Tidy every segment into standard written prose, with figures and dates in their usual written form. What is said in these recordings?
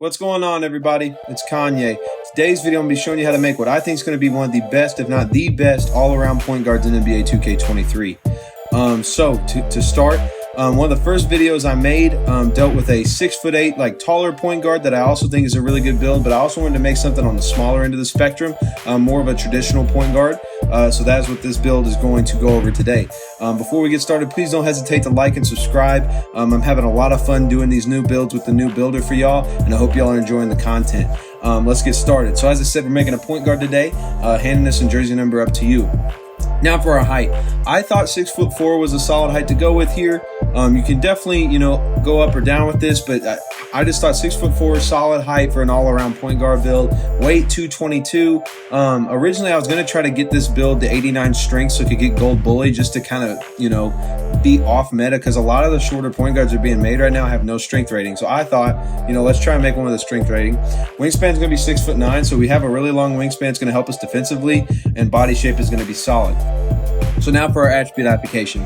What's going on, everybody? It's Kanye. Today's video, I'm going to be showing you how to make what I think is going to be one of the best, if not the best, all-around point guards in NBA 2K23. So to start, one of the first videos I made dealt with a 6'8", like taller point guard that I also think is a really good build, but I also wanted to make something on the smaller end of the spectrum, more of a traditional point guard. So that's what this build is going to go over today. Before we get started, please don't hesitate to like and subscribe. I'm having a lot of fun doing these new builds with the new builder for y'all, and I hope y'all are enjoying the content. Let's get started. So as I said, we're making a point guard today, handing this in jersey number up to you. Now for our height, I thought 6'4" was a solid height to go with here. You can definitely, go up or down with this, but I just thought 6'4" solid height for an all-around point guard build. Weight 222. Originally, I was going to try to get this build to 89 strength so it could get gold bully just to kind of, be off meta, because a lot of the shorter point guards are being made right now have no strength rating. So I thought, let's try and make one with a strength rating. Wingspan's going to be 6'9", so we have a really long wingspan. It's going to help us defensively, and body shape is going to be solid. So now for our attribute application.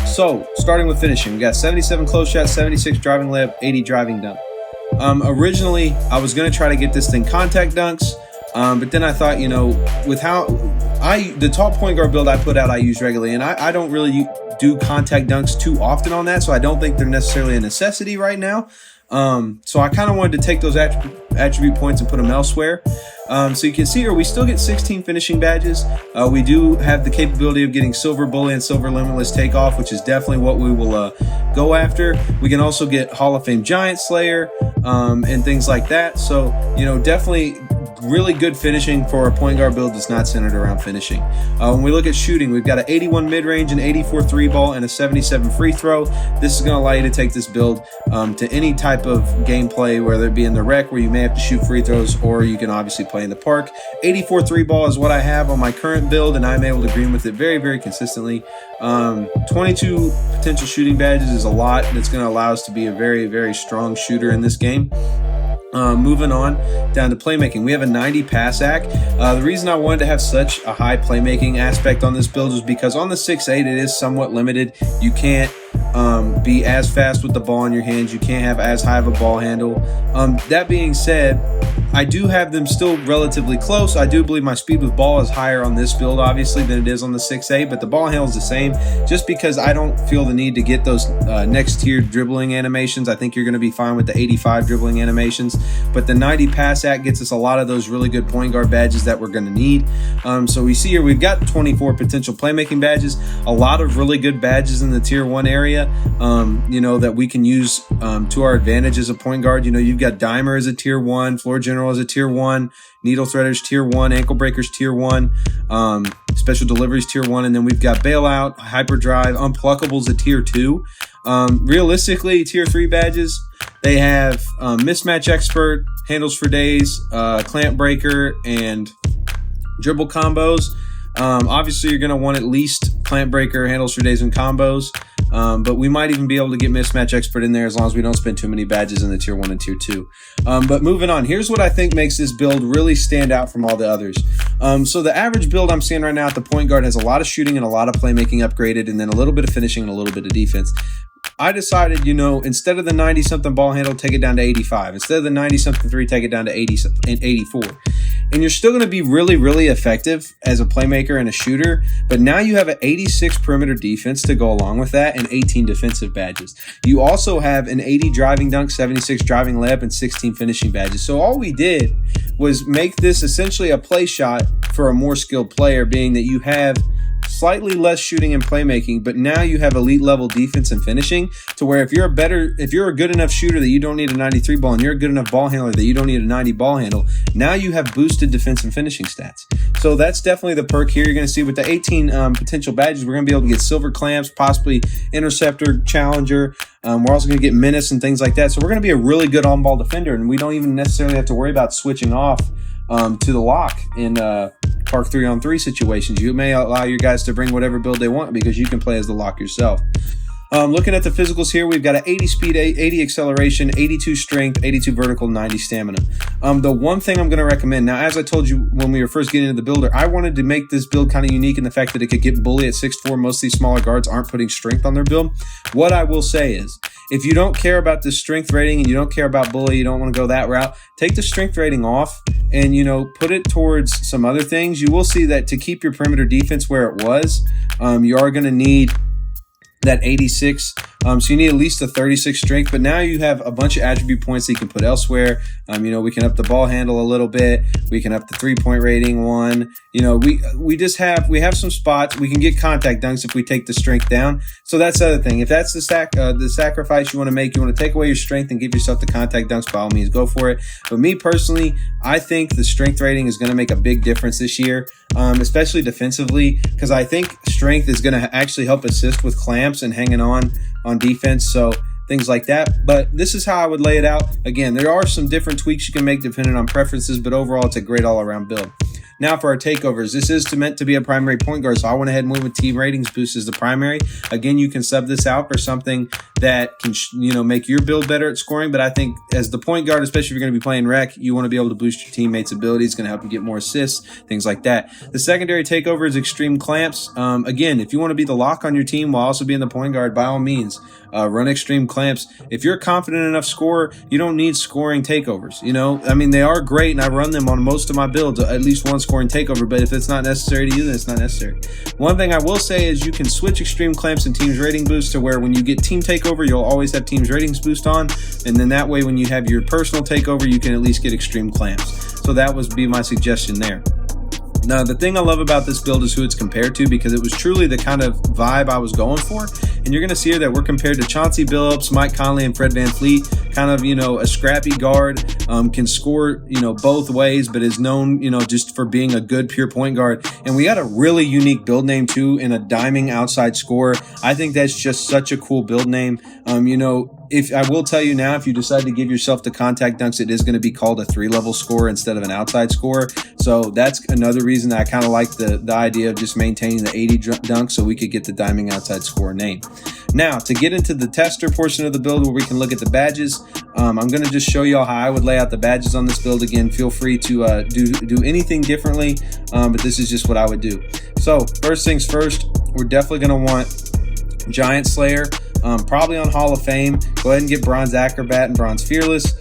So starting with finishing, we got 77 close shot, 76 driving layup, 80 driving dunk. Originally, I was going to try to get this thing contact dunks, but then I thought, with how the tall point guard build I put out, I use regularly, and I don't really do contact dunks too often on that, so I don't think they're necessarily a necessity right now. So I kind of wanted to take those attribute points and put them elsewhere. So you can see here, we still get 16 finishing badges. We do have the capability of getting silver bully and silver limitless takeoff, which is definitely what we will go after. We can also get Hall of Fame Giant Slayer and things like that. So, definitely really good finishing for a point guard build that's not centered around finishing. When we look at shooting, we've got an 81 mid-range, an 84 3-ball, and a 77 free throw. This is going to allow you to take this build to any type of gameplay, whether it be in the rec where you may have to shoot free throws, or you can obviously play in the park. 84 3-ball is what I have on my current build, and I'm able to green with it very, very consistently. 22 potential shooting badges is a lot, and it's going to allow us to be a very, very strong shooter in this game. Moving on down to playmaking, we have a 90 pass act. The reason I wanted to have such a high playmaking aspect on this build is because on the 6'8", it is somewhat limited. You can't be as fast with the ball in your hands. You can't have as high of a ball handle. That being said, I do have them still relatively close. I do believe my speed with ball is higher on this build, obviously, than it is on the 6'8", but the ball handle is the same, just because I don't feel the need to get those next tier dribbling animations. I think you're going to be fine with the 85 dribbling animations, but the 90 pass act gets us a lot of those really good point guard badges that we're going to need. So we see here we've got 24 potential playmaking badges, a lot of really good badges in the tier 1 area, that we can use to our advantage as a point guard. You've got Dimer as a tier 1, Floor General as a tier 1, Needle Threaders tier 1, Ankle Breakers tier 1, Special Deliveries tier 1, and then we've got Bailout, Hyperdrive, Unpluggables a tier 2. Realistically, tier 3 badges, they have Mismatch Expert, Handles for Days, Clamp Breaker, and Dribble Combos. Obviously, you're going to want at least Clamp Breaker, Handles for Days, and Combos. But we might even be able to get Mismatch Expert in there as long as we don't spend too many badges in the tier 1 and tier 2. But moving on, here's what I think makes this build really stand out from all the others. So the average build I'm seeing right now at the point guard has a lot of shooting and a lot of playmaking upgraded, and then a little bit of finishing and a little bit of defense. I decided, instead of the 90-something ball handle, take it down to 85. Instead of the 90-something 3, take it down to 80 and 84. And you're still going to be really, really effective as a playmaker and a shooter, but now you have an 86 perimeter defense to go along with that and 18 defensive badges. You also have an 80 driving dunk, 76 driving layup, and 16 finishing badges. So all we did was make this essentially a play shot for a more skilled player, being that you have slightly less shooting and playmaking, but now you have elite level defense and finishing, to where if you're a good enough shooter that you don't need a 93 ball, and you're a good enough ball handler that you don't need a 90 ball handle, now you have boosted defense and finishing stats. So that's definitely the perk here. You're going to see with the 18 potential badges, we're going to be able to get silver clamps, possibly interceptor, challenger. We're also going to get menace and things like that. So we're going to be a really good on-ball defender, and we don't even necessarily have to worry about switching off to the lock in park 3-on-3 situations. You may allow your guys to bring whatever build they want because you can play as the lock yourself. Looking at the physicals here, we've got an 80 speed, 80 acceleration, 82 strength, 82 vertical, 90 stamina. The one thing I'm going to recommend, now as I told you when we were first getting into the builder, I wanted to make this build kind of unique in the fact that it could get bully at 6'4". Most of these smaller guards aren't putting strength on their build. What I will say is, if you don't care about the strength rating and you don't care about bully, you don't want to go that route, take the strength rating off and, put it towards some other things. You will see that to keep your perimeter defense where it was, you are going to need that 86. So you need at least a 36 strength, but now you have a bunch of attribute points that you can put elsewhere. We can up the ball handle a little bit. We can up the 3-point rating one. We have some spots. We can get contact dunks if we take the strength down. So that's the other thing. If that's the sacrifice you want to make, you want to take away your strength and give yourself the contact dunks, by all means, go for it. But me personally, I think the strength rating is going to make a big difference this year, especially defensively, because I think strength is going to actually help assist with clamps and hanging on defense. So things like that. But this is how I would lay it out. Again, there are some different tweaks you can make depending on preferences, but overall, it's a great all-around build. Now for our takeovers, this is meant to be a primary point guard, so I went ahead and went with team ratings boost as the primary. Again, you can sub this out for something that can, make your build better at scoring, but I think as the point guard, especially if you're going to be playing rec, you want to be able to boost your teammates' abilities. It's going to help you get more assists, things like that. The secondary takeover is extreme clamps. Again, if you want to be the lock on your team while also being the point guard, by all means, run extreme clamps. If you're a confident enough scorer, you don't need scoring takeovers. They are great, and I run them on most of my builds, at least one scoring takeover, but if it's not necessary to you, then it's not necessary. One thing I will say is you can switch extreme clamps and teams rating boost to where when you get team takeover, you'll always have teams ratings boost on, and then that way when you have your personal takeover, you can at least get extreme clamps. So that would be my suggestion there. Now, the thing I love about this build is who it's compared to, because it was truly the kind of vibe I was going for. And you're going to see here that we're compared to Chauncey Billups, Mike Conley, and Fred VanVleet. Kind of, a scrappy guard, can score, both ways, but is known, just for being a good pure point guard. And we got a really unique build name too, in a diming outside scorer. I think that's just such a cool build name. If I will tell you now, if you decide to give yourself the contact dunks, it is going to be called a 3-level scorer instead of an outside scorer. So that's another reason that I kind of like the idea of just maintaining the 80 dunks so we could get the diming outside scorer name. Now, to get into the tester portion of the build where we can look at the badges, I'm going to just show you all how I would lay out the badges on this build. Again, feel free to do anything differently, but this is just what I would do. So first things first, we're definitely going to want Giant Slayer. Probably on Hall of Fame. Go ahead and get Bronze Acrobat and Bronze Fearless.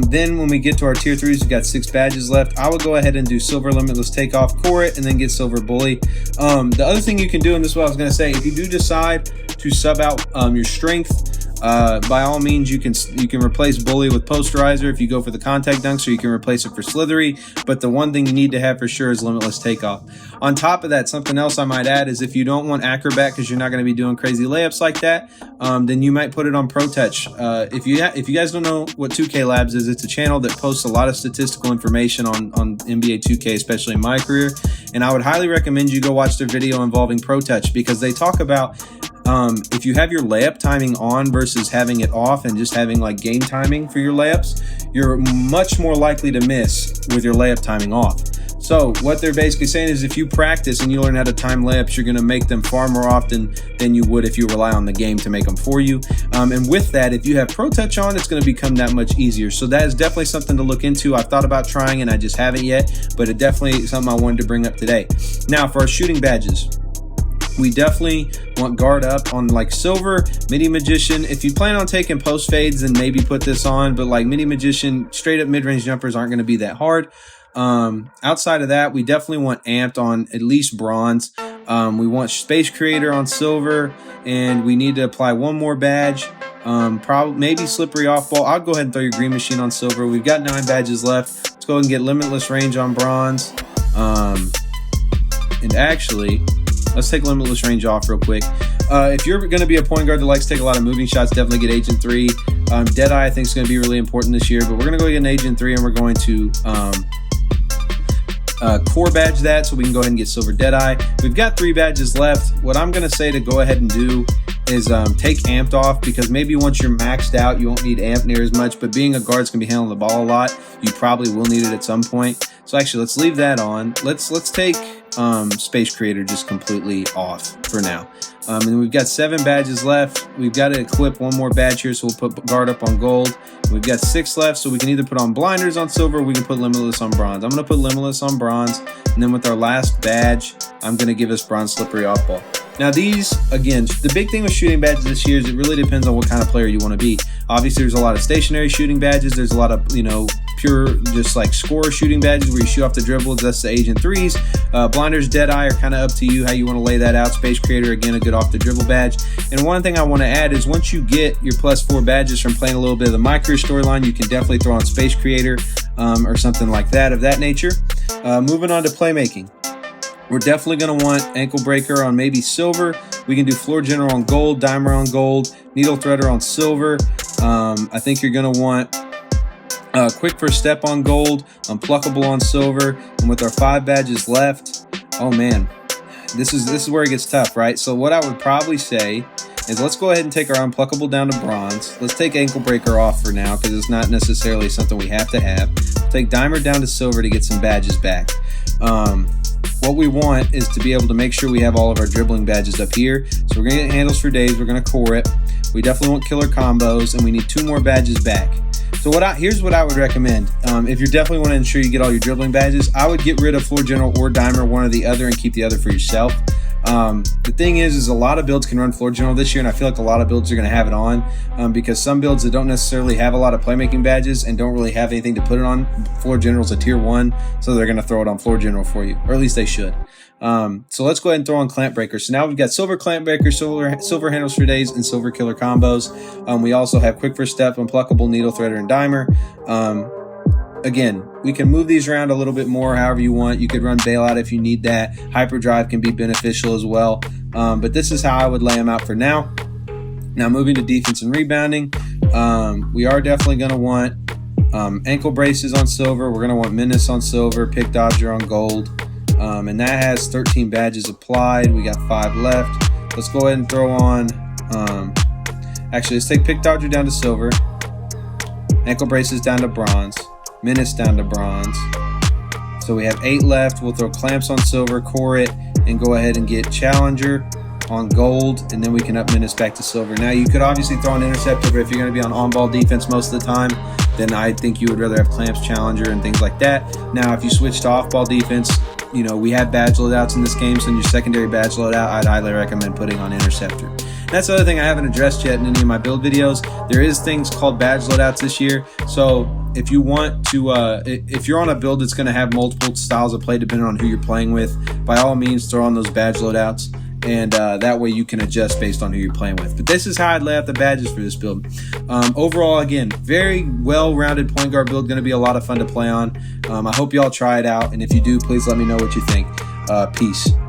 Then when we get to our tier 3s, we've got 6 badges left. I would go ahead and do Silver Limitless Takeoff, core it, and then get Silver Bully. The other thing you can do, and this is what I was going to say, if you do decide to sub out your strength, by all means, you can replace Bully with Posterizer if you go for the contact dunks, or you can replace it for Slithery. But the one thing you need to have for sure is Limitless Takeoff. On top of that, something else I might add is if you don't want Acrobat because you're not going to be doing crazy layups like that, then you might put it on Pro Touch. If you guys don't know what 2K Labs is, it's a channel that posts a lot of statistical information on NBA 2K, especially in my career. And I would highly recommend you go watch their video involving Pro Touch, because they talk about if you have your layup timing on versus having it off and just having like game timing for your layups, you're much more likely to miss with your layup timing off. So what they're basically saying is if you practice and you learn how to time layups, you're going to make them far more often than you would if you rely on the game to make them for you. And with that, if you have Pro Touch on, it's going to become that much easier. So that is definitely something to look into. I've thought about trying and I just haven't yet, but it definitely is something I wanted to bring up today. Now for our shooting badges, we definitely want guard up on like Silver, Midi Magician. If you plan on taking post fades, then maybe put this on, but like Midi Magician, straight up mid-range jumpers aren't going to be that hard. Outside of that, we definitely want Amped on at least Bronze. We want Space Creator on Silver, and we need to apply one more badge. Probably maybe Slippery Off Ball. I'll go ahead and throw your Green Machine on Silver. We've got 9 badges left. Let's go ahead and get Limitless Range on Bronze. And actually, let's take Limitless Range off real quick. If you're going to be a point guard that likes to take a lot of moving shots, definitely get Agent 3. Deadeye I think is going to be really important this year, but we're going to go get an Agent 3, and we're going to core badge that so we can go ahead and get Silver Deadeye. We've got 3 badges left. What I'm going to say to go ahead and do take amped off, because maybe once you're maxed out, you won't need amp near as much, but being a guard's gonna be handling the ball a lot, you probably will need it at some point. So actually, let's leave that on. Let's take Space Creator just completely off for now. And we've got 7 badges left. We've got to equip one more badge here, so we'll put guard up on gold. We've got 6 left, so we can either put on blinders on silver, or we can put limitless on bronze. I'm going to put limitless on bronze, and then with our last badge, I'm going to give us bronze slippery off ball. Now these, again, the big thing with shooting badges this year is it really depends on what kind of player you want to be. Obviously, there's a lot of stationary shooting badges. There's a lot of, pure, just like score shooting badges where you shoot off the dribbles. That's the Agent 3s. Blinders, Deadeye are kind of up to you how you want to lay that out. Space Creator, again, a good off the dribble badge. And one thing I want to add is once you get your +4 badges from playing a little bit of the My Career storyline, you can definitely throw on Space Creator or something like that of that nature. Moving on to playmaking. We're definitely going to want Ankle Breaker on maybe silver. We can do Floor General on gold, Dimer on gold, Needle Threader on silver. I think you're going to want Quick First Step on gold, Unpluckable on silver. And with our 5 badges left, oh man, this is where it gets tough, right? So what I would probably say is let's go ahead and take our Unpluckable down to bronze. Let's take Ankle Breaker off for now because it's not necessarily something we have to have. Take Dimer down to silver to get some badges back. What we want is to be able to make sure we have all of our dribbling badges up here. So we're going to get handles for days. We're going to core it. We definitely want killer combos, and we need 2 more badges back. So here's what I would recommend. If you definitely want to ensure you get all your dribbling badges, I would get rid of Floor General or Dimer, one or the other, and keep the other for yourself. The thing is a lot of builds can run Floor General this year, and I feel like a lot of builds are going to have it on because some builds that don't necessarily have a lot of playmaking badges and don't really have anything to put it on, Floor General's a tier 1, so they're going to throw it on Floor General for you, or at least they should. So let's go ahead and throw on Clamp Breaker. So now we've got silver Clamp Breaker, silver handles for days, and silver killer combos. We also have Quick First Step, Unpluckable, Needle Threader, and Dimer. Again, we can move these around a little bit more however you want. You could run Bailout if you need that. Hyperdrive can be beneficial as well. But this is how I would lay them out for now. Now moving to defense and rebounding, we are definitely going to want ankle braces on silver. We're going to want Menace on silver, Pick Dodger on gold. And that has 13 badges applied. We got 5 left. Let's go ahead and throw on, actually let's take Pick Dodger down to silver, ankle braces down to bronze, Menace down to bronze. So we have 8 left. We'll throw clamps on silver, core it, and go ahead and get Challenger on gold, and then we can up Menace back to silver. Now you could obviously throw an Interceptor, but if you're going to be on-ball defense most of the time, then I think you would rather have clamps, Challenger, and things like that. Now if you switch to off-ball defense, we have badge loadouts in this game, so in your secondary badge loadout, I'd highly recommend putting on Interceptor. That's the other thing I haven't addressed yet in any of my build videos. There is things called badge loadouts this year, so if you want to, if you're on a build that's going to have multiple styles of play depending on who you're playing with, by all means throw on those badge loadouts, and that way you can adjust based on who you're playing with. But this is how I'd lay out the badges for this build. Overall, again, very well-rounded point guard build, going to be a lot of fun to play on. I hope y'all try it out, and if you do, please let me know what you think. Peace.